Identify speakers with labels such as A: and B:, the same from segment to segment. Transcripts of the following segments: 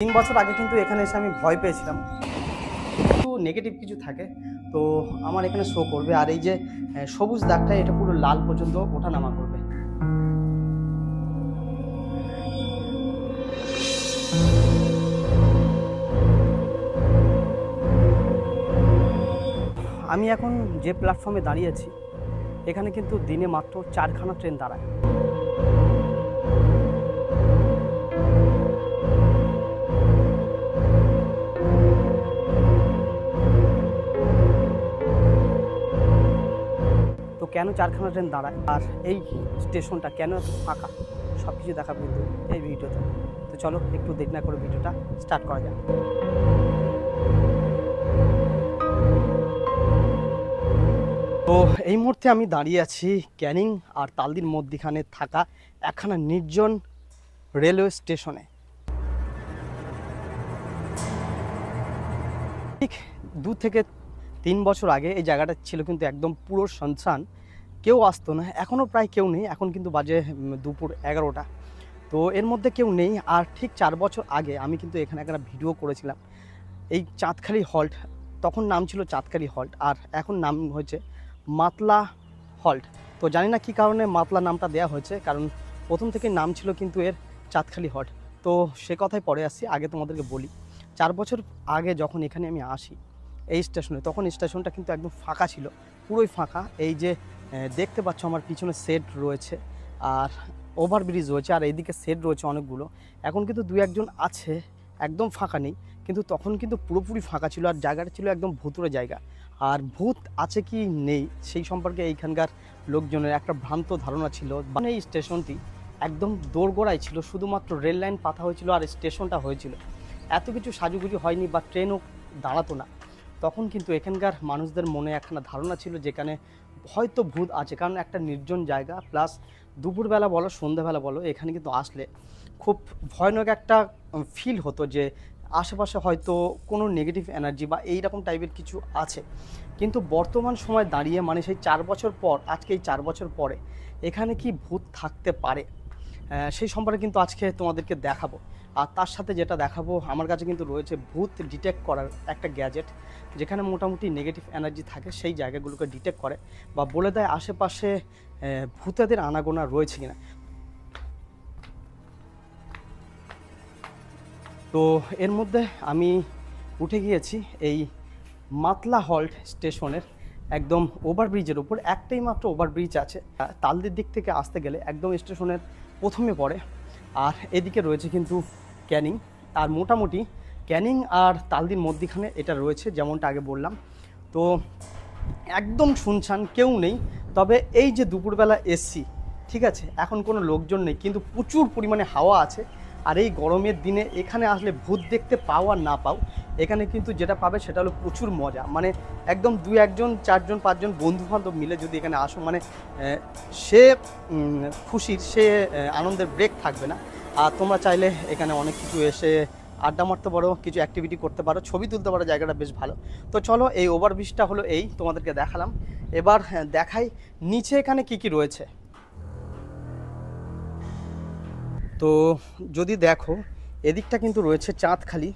A: 3 বছর আগে কিন্তু এখানে এসে আমি ভয় পেয়েছিলাম। একটু নেগেটিভ কিছু থাকে তো আমার এখানে শো করবে, আর এই যে সবুজ দাগটা এটা পুরো লাল পর্যন্ত ওঠানামা করবে। আমি এখন যে প্ল্যাটফর্মে দাঁড়িয়ে আছি এখানে কিন্তু দিনে মাত্র 4খানা ট্রেন দাঁড়ায়। তো কেন 4খানা ট্রেন দাঁড়ায় আর এই স্টেশনটা কেন এত ফাঁকা সব কিছু দেখাবো কিন্তু এই ভিডিওতে। তো চলো একটু দেরি না করে ভিডিওটা স্টার্ট করা যাক। তো এই মুহূর্তে আমি দাঁড়িয়ে আছি ক্যানিং আর তালদির মধ্যখানে থাকা একখানা নির্জন রেলওয়ে স্টেশনে। ঠিক 2 থেকে 3 বছর আগে এই জায়গাটা ছিল কিন্তু একদম পুরো শুনশান, কেউ আসতো না। এখনও প্রায় কেউ নেই, এখন কিন্তু বাজে দুপুর 11টা। তো এর মধ্যে কেউ নেই। আর ঠিক 4 বছর আগে আমি কিন্তু এখানে একটা ভিডিও করেছিলাম এই চাঁদখালি হল্ট, তখন নাম ছিল চাঁদখালি হল্ট আর এখন নাম হয়েছে মাতলা হল্ট। তো জানি না কী কারণে মাতলা নামটা দেওয়া হয়েছে, কারণ প্রথম থেকে নাম ছিল কিন্তু এর চাঁদখালি হল্ট। তো সে কথাই পরে আসছি, আগে তোমাদেরকে বলি 4 বছর আগে যখন এখানে আমি আসি এই স্টেশনে, তখন স্টেশনটা কিন্তু একদম ফাঁকা ছিল, পুরোই ফাঁকা। এই যে দেখতে পাচ্ছ আমার পিছনে শেড রয়েছে আর ওভারব্রিজ রয়েছে আর এইদিকে শেড রয়েছে অনেকগুলো। এখন কিন্তু 2-1জন আছে, একদম ফাঁকা নেই, কিন্তু তখন কিন্তু পুরোপুরি ফাঁকা ছিল আর জায়গাটা ছিল একদম ভুতুরে জায়গা। আর ভূত আছে কি নেই সেই সম্পর্কে এইখানকার লোকজনের একটা ভ্রান্ত ধারণা ছিল। মানে এই স্টেশনটি একদম দোরগোড়ায় ছিল, শুধুমাত্র রেল লাইন পাতা হয়েছিল আর স্টেশনটা হয়েছিল, এত কিছু সাজুগুজু হয়নি বা ট্রেনও দাঁড়াতো না। তখন কিন্তু এখানকার মানুষদের মনে একখানা ধারণা ছিল যেখানে হয়তো ভূত আছে, কারণ একটা নির্জন জায়গা, প্লাস দুপুরবেলা বলো সন্ধ্যাবেলা বলো এখানে কিন্তু আসলে খুব ভয়ানক একটা ফিল হতো যে আশেপাশে হয়তো কোনো নেগেটিভ এনার্জি বা এই রকম টাইপের কিছু আছে। কিন্তু বর্তমান সময় দাঁড়িয়ে মানে সেই 4 বছর পর, আজকে এই 4 বছর পরে এখানে কি ভূত থাকতে পারে সেই সম্পর্কে কিন্তু আজকে তোমাদেরকে দেখাবো। আর তার সাথে যেটা দেখাবো, আমার কাছে কিন্তু রয়েছে ভূত ডিটেক্ট করার একটা গ্যাজেট, যেখানে মোটামুটি নেগেটিভ এনার্জি থাকে সেই জায়গাগুলোকে ডিটেক্ট করে বা বলে দেয় আশেপাশে ভূতেদের আনাগোনা রয়েছে কিনা। তো এর মধ্যে আমি উঠে গিয়েছি এই মাতলা হল্ট স্টেশনের একদম ওভারব্রিজের উপর। একটাই মাত্র ওভারব্রিজ আছে, তালদির দিক থেকে আসতে গেলে একদম স্টেশনের প্রথমে পড়ে। আর এদিকে রয়েছে কিন্তু ক্যানিং, আর মোটামুটি ক্যানিং আর তালদির মধ্যখানে এটা রয়েছে, যেমনটা আগে বললাম। তো একদম শুনশান, কেউ নেই। তবে এই যে দুপুরবেলা এসছি, ঠিক আছে, এখন কোনো লোকজন নেই, কিন্তু প্রচুর পরিমাণে হাওয়া আছে। আর এই গরমের দিনে এখানে আসলে ভূত দেখতে পাও আর না পাও, এখানে কিন্তু যেটা পাবে সেটা হলো প্রচুর মজা। মানে একদম 2-1জন 4জন 5জন বন্ধুবান্ধব মিলে যদি এখানে আসো, মানে সে খুশির সে আনন্দের ব্রেক থাকবে না। আর তোমরা চাইলে এখানে অনেক কিছু এসে আড্ডা মারতে পারো, কিছু অ্যাক্টিভিটি করতে পারো, ছবি তুলতে পারো, জায়গাটা বেশ ভালো। তো চলো, এই ওভারব্রিজটা হলো এই তোমাদেরকে দেখালাম। এবার দেখাই নিচে এখানে কি কি রয়েছে। তো যদি দেখো এদিকটা কিন্তু রয়েছে চাঁদখালি,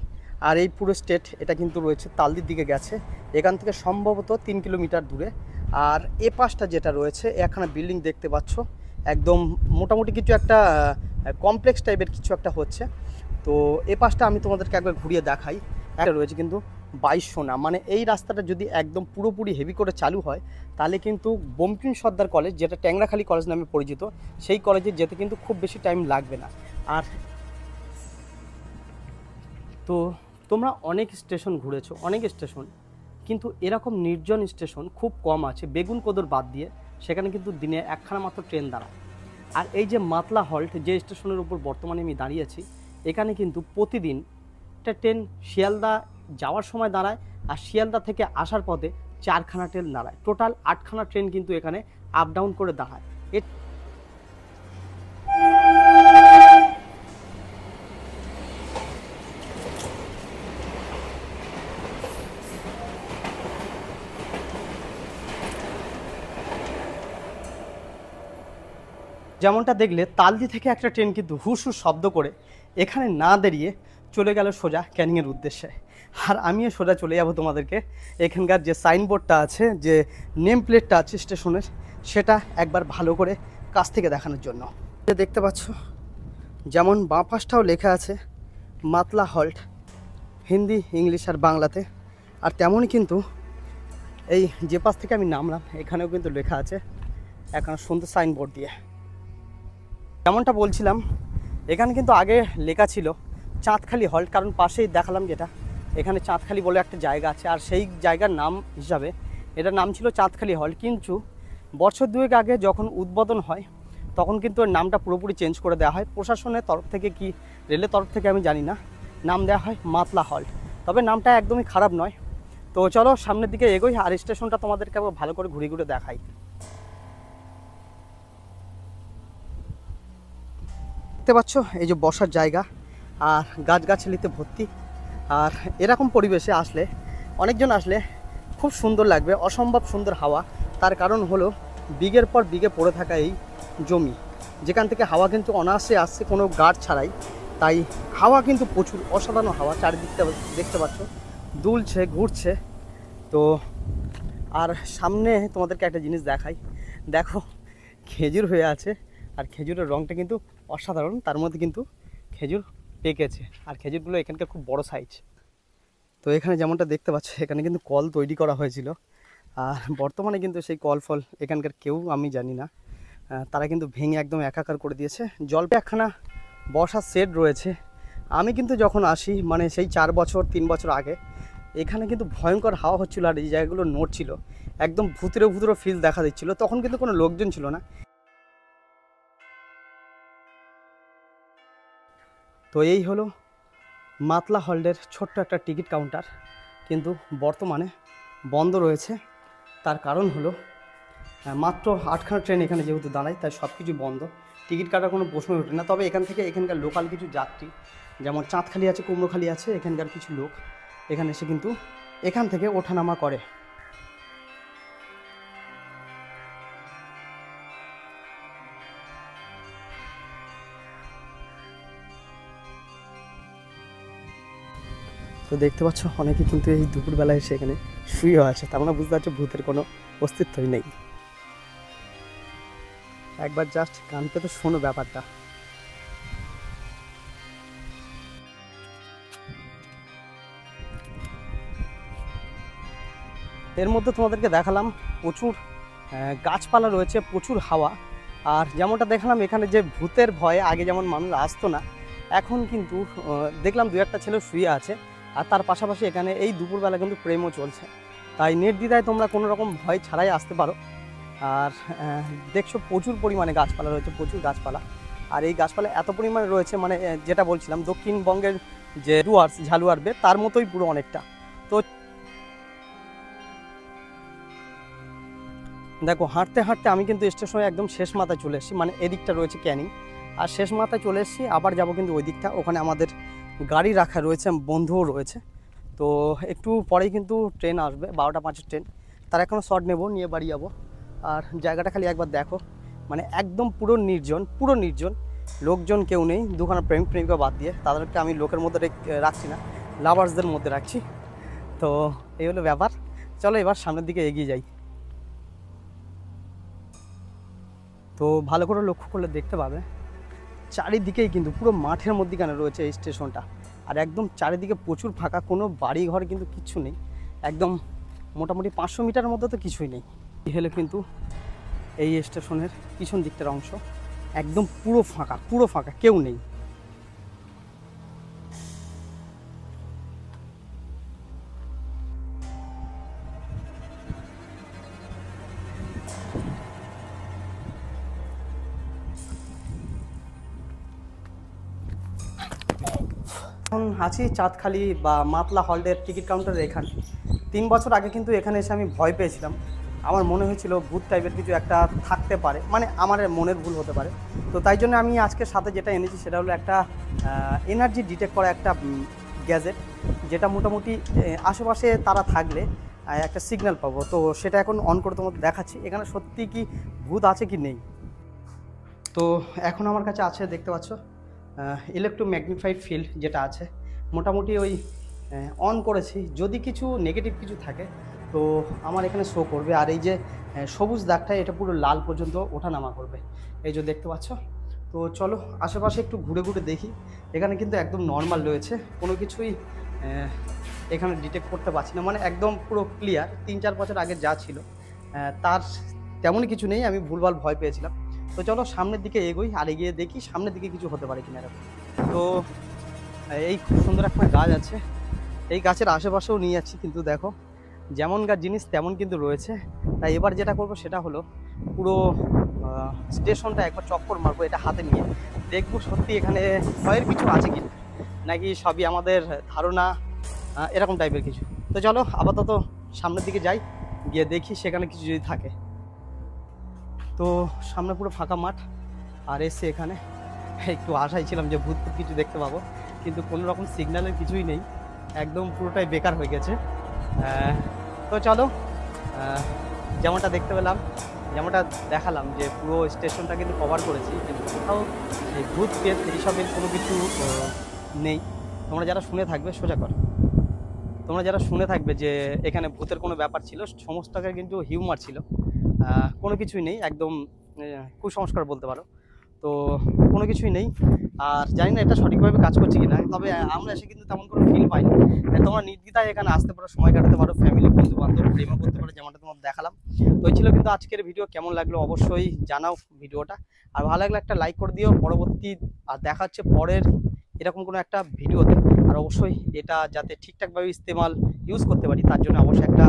A: আর এই পুরো স্টেট এটা কিন্তু রয়েছে তালদির দিকে গেছে, এখান থেকে সম্ভবত 3 কিলোমিটার দূরে। আর এ পাশটা যেটা রয়েছে একখানা বিল্ডিং দেখতে পাচ্ছ, একদম মোটামুটি কিছু একটা কমপ্লেক্স টাইপের কিছু একটা হচ্ছে। তো এ পাশটা আমি তোমাদেরকে একবার ঘুরিয়ে দেখাই। একটা রয়েছে কিন্তু 2200 মানে এই রাস্তাটা যদি একদম পুরোপুরি হেভি করে চালু হয় তাহলে কিন্তু বঙ্কিম সর্দার কলেজ, যেটা ট্যাংরাখালি কলেজ নামে পরিচিত, সেই কলেজে যেতে কিন্তু খুব বেশি টাইম লাগবে না। আর তো তোমরা অনেক স্টেশন ঘুরেছো, অনেক স্টেশন, কিন্তু এরকম নির্জন স্টেশন খুব কম আছে, বেগুনকোদর বাদ দিয়ে। সেখানে কিন্তু দিনে একখানা মাত্র ট্রেন দাঁড়ায়। আর এই যে মাতলা হল্ট যে স্টেশনের উপর বর্তমানে আমি দাঁড়িয়ে আছি, এখানে কিন্তু প্রতিদিন একটা ট্রেন শিয়ালদা যাওয়ার সময় দাঁড়ায়, আর শিয়ালদা থেকে আসার পথে 4খানা ট্রেন দাঁড়ায়। টোটাল 8খানা ট্রেন কিন্তু এখানে আপ ডাউন করে দাঁড়ায়। যেমনটা দেখলে তালদি থেকে একটা ট্রেন কিন্তু হুস হুস শব্দ করে এখানে না দাঁড়িয়ে চলে গেল সোজা ক্যানিংয়ের উদ্দেশ্যে। আর আমিও সোজা চলে যাব তোমাদেরকে এখানকার যে সাইনবোর্ডটা আছে, যে নেম প্লেটটা আছে স্টেশনের, সেটা একবার ভালো করে কাছ থেকে দেখানোর জন্য। দেখতে পাচ্ছ যেমন বাঁ পাশটাও লেখা আছে মাতলা হল্ট, হিন্দি, ইংলিশ আর বাংলাতে। আর তেমনই কিন্তু এই যে পাশ থেকে আমি নামলাম এখানেও কিন্তু লেখা আছে এখন সুন্দর সাইনবোর্ড দিয়ে। যেমনটা বলছিলাম, এখানে কিন্তু আগে লেখা ছিল চাঁদখালি হল্ট, কারণ পাশেই দেখালাম যেটা, এখানে চাঁদখালি বলে একটা জায়গা আছে, আর সেই জায়গার নাম হিসাবে এটার নাম ছিল চাঁদখালি হল্ট। কিন্তু বছর দুয়েক আগে যখন উদ্বোধন হয় তখন কিন্তু এর নামটা পুরোপুরি চেঞ্জ করে দেওয়া হয় প্রশাসনের তরফ থেকে, কি রেলের তরফ থেকে আমি জানি না, নাম দেওয়া হয় মাতলা হল্ট। তবে নামটা একদমই খারাপ নয়। তো চলো সামনের দিকে এগোই আর স্টেশনটা তোমাদেরকে ভালো করে ঘুরে ঘুরে দেখাই। দেখতে পাচ্ছ এই যে বসার জায়গা আর গাছগাছালিতে ভর্তি। আর এরকম পরিবেশে আসলে, অনেকজন আসলে খুব সুন্দর লাগবে, অসম্ভব সুন্দর হাওয়া। তার কারণ হলো বিঘের পর বিঘে পড়ে থাকা এই জমি, যেখান থেকে হাওয়া কিন্তু অনায়াসে আসছে কোনো গার্ড ছাড়াই। তাই হাওয়া কিন্তু প্রচুর, অসাধারণ হাওয়া চারিদিকটা দেখতে পাচ্ছ, দুলছে ঘুরছে। তো আর সামনে তোমাদেরকে একটা জিনিস দেখাই, দেখো খেজুর হয়ে আছে, আর খেজুরের রঙটা কিন্তু অসাধারণ। তার মধ্যে কিন্তু খেজুর পেকেছে, আর খেজুরগুলো এখানকার খুব বড় সাইজ। তো এখানে যেমনটা দেখতে পাচ্ছ এখানে কিন্তু কল তৈরি করা হয়েছিল, আর বর্তমানে কিন্তু সেই কল ফল এখানকার কেউ আমি জানি না, তারা কিন্তু ভেঙে একদম একাকার করে দিয়েছে। জলপে একখানা বসার শেড রয়েছে। আমি কিন্তু যখন আসি মানে সেই 4 বছর 3 বছর আগে, এখানে কিন্তু ভয়ঙ্কর হাওয়া হচ্ছিলো, আর এই জায়গাগুলো নড়ছিল, একদম ভূতেরো ভূতেরো ফিল দেখা দিচ্ছিলো। তখন কিন্তু কোনো লোকজন ছিল না। তো এই হলো মাতলা হল্টের ছোট্ট একটা টিকিট কাউন্টার, কিন্তু বর্তমানে বন্ধ রয়েছে। তার কারণ হলো মাত্র 8খানা ট্রেন এখানে যেহেতু দাঁড়ায়, তাই সব কিছু বন্ধ, টিকিট কাটার কোনো প্রশ্নই ওঠে না। তবে এখান থেকে এখানকার লোকাল কিছু যাত্রী, যেমন চাঁদখালি আছে, কুমড়োখালি আছে, এখানকার কিছু লোক এখানে এসে কিন্তু এখান থেকে ওঠানামা করে। তো দেখতে পাচ্ছ অনেকে কিন্তু এই দুপুরবেলায় এসে এখানে শুয়ে আছে, তার মানে বুঝতে পারছো ভূতের কোনো অস্তিত্বই নেই। একবার জাস্ট কান পেতে শোনো ব্যাপারটা। এর মধ্যে তোমাদেরকে দেখালাম প্রচুর গাছপালা রয়েছে, প্রচুর হাওয়া। আর যেমনটা দেখালাম এখানে যে ভূতের ভয়ে আগে যেমন মানুষ আসতো না, এখন কিন্তু দেখলাম 2-1টা ছেলে শুয়ে আছে। আর তার পাশাপাশি এখানে এই দুপুরবেলা কিন্তু প্রেমও চলছে, তাই নির্দ্বিধায় তোমরা কোনো রকম ভয় ছাড়াই আসতে পারো। আর দেখছো প্রচুর পরিমাণে গাছপালা রয়েছে, প্রচুর গাছপালা। আর এই গাছপালা এত পরিমাণে রয়েছে মানে যেটা বলছিলাম দক্ষিণবঙ্গের যে ডুয়ার্স ঝালুয়ার বে তার মতোই পুরো অনেকটা। তো দেখো হাঁটতে হাঁটতে আমি কিন্তু স্টেশনে একদম শেষ মাথায় চলে এসেছি, মানে এদিকটা রয়েছে ক্যানিং, আর শেষ মাথায় চলে এসেছি। আবার যাব কিন্তু ওই দিকটা, ওখানে আমাদের গাড়ি রাখা রয়েছে, বন্ধুও রয়েছে। তো একটু পরেই কিন্তু ট্রেন আসবে, 12টা 5-এর ট্রেন, তার এখনও শর্ট নেব, নিয়ে বাড়ি যাবো। আর জায়গাটা খালি একবার দেখো, মানে একদম পুরো নির্জন, পুরো নির্জন, লোকজন কেউ নেই, দুখানা প্রেমিক প্রেমিকা বাদ দিয়ে। তাদেরকে আমি লোকের মধ্যে রাখছি না, লাভার্সদের মধ্যে রাখছি। তো এই হলো ব্যাপার। চলো এবার সামনের দিকে এগিয়ে যাই। তো ভালো করে লক্ষ্য করলে দেখতে পাবে চারিদিকেই কিন্তু পুরো মাঠের মধ্যেখানে রয়েছে এই স্টেশনটা, আর একদম চারিদিকে প্রচুর ফাঁকা, কোনো বাড়ি ঘর কিন্তু কিচ্ছু নেই, একদম মোটামুটি 500 মিটার মধ্যে তো কিছুই নেই। এই হলে কিন্তু এই স্টেশনের পিছন দিকটার অংশ, একদম পুরো ফাঁকা, পুরো ফাঁকা, কেউ নেই। এখন আছি চাঁদখালি বা মাতলা হল্টের টিকিট কাউন্টারে। এখানে 3 বছর আগে কিন্তু এখানে এসে আমি ভয় পেয়েছিলাম, আমার মনে হয়েছিল ভূত টাইপের কিছু একটা থাকতে পারে, মানে আমার মনের ভুল হতে পারে। তো তাই জন্য আমি আজকে সাথে যেটা এনেছি সেটা হলো একটা এনার্জি ডিটেক্ট করা একটা গ্যাজেট, যেটা মোটামুটি আশেপাশে তারা থাকলে একটা সিগন্যাল পাবো। তো সেটা এখন অন করে তোমাদের দেখাচ্ছি এখানে সত্যি কি ভূত আছে কি নেই। তো এখন আমার কাছে আছে, দেখতে পাচ্ছ ইলেকট্রোম্যাগনিফাইড ফিল্ড যেটা আছে, মোটামুটি ওই অন করেছি, যদি কিছু নেগেটিভ কিছু থাকে তো আমার এখানে শো করবে। আর এই যে সবুজ দাগটা, এটা পুরো লাল পর্যন্ত ওঠানামা করবে, এই যে দেখতে পাচ্ছ। তো চলো আশেপাশে একটু ঘুরে ঘুরে দেখি। এখানে কিন্তু একদম নর্মাল রয়েছে, কোনো কিছুই এখানে ডিটেক্ট করতে পারছি না, মানে একদম পুরো ক্লিয়ার। 3-4 বছর আগে যা ছিল তার তেমনই কিছু নেই, আমি ভুলভাল ভয় পেয়েছিলাম। তো চলো সামনের দিকে এগোই, আর এগিয়ে দেখি সামনের দিকে কিছু হতে পারে কিনা এরকম। তো এই খুব সুন্দর একটা গাছ আছে, এই গাছের আশেপাশেও নিয়ে যাচ্ছি, কিন্তু দেখো যেমনকার জিনিস তেমন কিন্তু রয়েছে। তাই এবার যেটা করব সেটা হলো পুরো স্টেশনটা একবার চক্কর মারবো এটা হাতে নিয়ে, দেখবো সত্যি এখানে ভয়ের কিছু আছে কি নাকি সবই আমাদের ধারণা, এরকম টাইপের কিছু। তো চলো আপাতত সামনের দিকে যাই, গিয়ে দেখি সেখানে কিছু যদি থাকে। তো সামনে পুরো ফাঁকা মাঠ, আর এসে এখানে একটু আশাই ছিলাম যে ভূত কিছু দেখতে পাবো, কিন্তু কোনো রকম সিগন্যালের কিছুই নেই, একদম পুরোটাই বেকার হয়ে গেছে। তো চলো যেমনটা দেখতে পেলাম, যেমনটা দেখালাম যে পুরো স্টেশনটা কিন্তু কভার করেছি, কিন্তু কোথাও এই ভূত পেট এইসবের কোনো কিছু নেই। তোমরা যারা শুনে থাকবে সোজা কর, তোমরা যারা শুনে থাকবে যে এখানে ভূতের কোনো ব্যাপার ছিল, সমস্তটা কিন্তু হিউমার ছিল, কোনো কিছুই নেই, একদম কুসংস্কার বলতে পারো। তো কোনো কিছুই নেই, আর জানি না এটা সঠিকভাবে কাজ করছে কিনা, তবে আমরা এসে কিন্তু তেমন কোনো ফিল পাইনি। তোমরা নির্দ্বিধায় এখানে আসতে পারো, সময় কাটাতে পারো, ফ্যামিলি বন্ধু বান্ধব প্রেমও করতে পারো, যেমনটা তোমার দেখালাম। তো এই ছিল কিন্তু আজকের ভিডিও, কেমন লাগলো অবশ্যই জানাও ভিডিওটা, আর ভালো লাগলে একটা লাইক করে দিও। পরবর্তী আর দেখা হচ্ছে পরের এরকম কোনো একটা ভিডিওতে, আর অবশ্যই এটা যাতে ঠিকঠাকভাবে ইউজ করতে পারি তার জন্য অবশ্যই একটা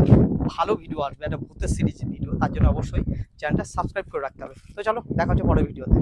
A: ভালো ভিডিও আসবে, একটা ভূতের সিরিজ ভিডিও, তার জন্য অবশ্যই চ্যানেলটা সাবস্ক্রাইব করে রাখতে হবে। তো চলো দেখা হচ্ছে পরের ভিডিওতে।